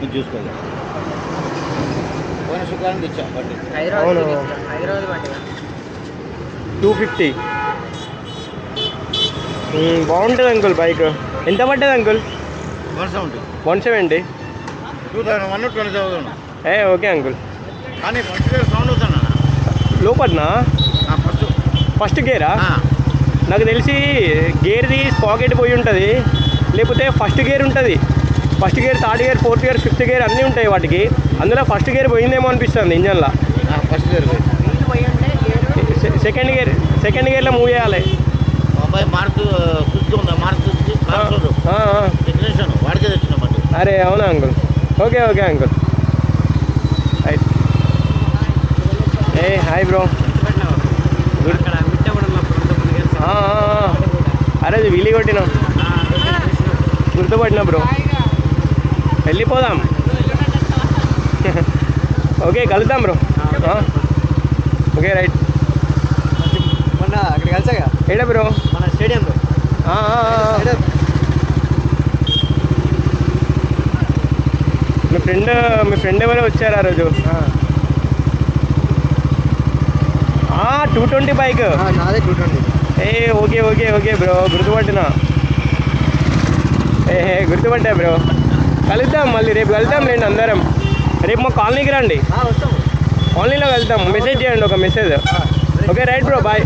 ఇది చూసుకోవాలి. పోయిన శుక్రవారం తెచ్చాం బండి. అవును హైదరాబాద్ బండి 250. బాగుంటుంది అంకుల్ బైక్. ఎంత పడ్డది అంకుల్? 170. 170. 2001 20,000. Okay uncle. కానీ ఫస్ట్ గేర్ సౌండ్ అవుతాను లోపట్నా ఫస్ట్ ఫస్ట్ గేరా? నాకు తెలిసి గేర్ది పాకెట్ పోయి ఉంటుంది, లేకపోతే ఫస్ట్ గేర్ ఉంటుంది. First gear, third gear, fourth gear, fifth gear అన్నీ ఉంటాయి వాటికి. అందులో ఫస్ట్ గేర్ పోయిందేమో అనిపిస్తుంది ఇంజన్లో. ఫస్ట్ గేర్ సెకండ్ గేర్లో మూవ్ చేయాలి. అబ్బాయి మార్క్ చూస్తుందా? మార్క్ టెక్నీషియన్ వాడికే తెచ్చిన బండి. అరే అవునా uncle? Okay okay uncle. Right. Hi bro. అరే వీలి కొట్టినాం, గుర్తుపట్టినా బ్రో. వెళ్ళిపోదాం. ఓకే కలుద్దాం బ్రో. Okay right. మొన్న అక్కడ కలిసాగా ఏడా బ్రో? మన స్టేడియంలో. మీ ఫ్రెండ్ ఎవరో వచ్చారు ఆ రోజు. 220 బైక్. నాదే 220. ఓకే ఓకే ఓకే బ్రో, గుర్తుపట్టినా. గుర్తుపట్టా బ్రో. కలుద్దాం మళ్ళీ, రేపు కలుద్దాం లేండి అందరం. రేపు మా కాలనీకి రండి, వస్తాము. కాలనీలో వెళ్తాం. మెసేజ్ చేయండి, ఒక message. Okay right bro, bye.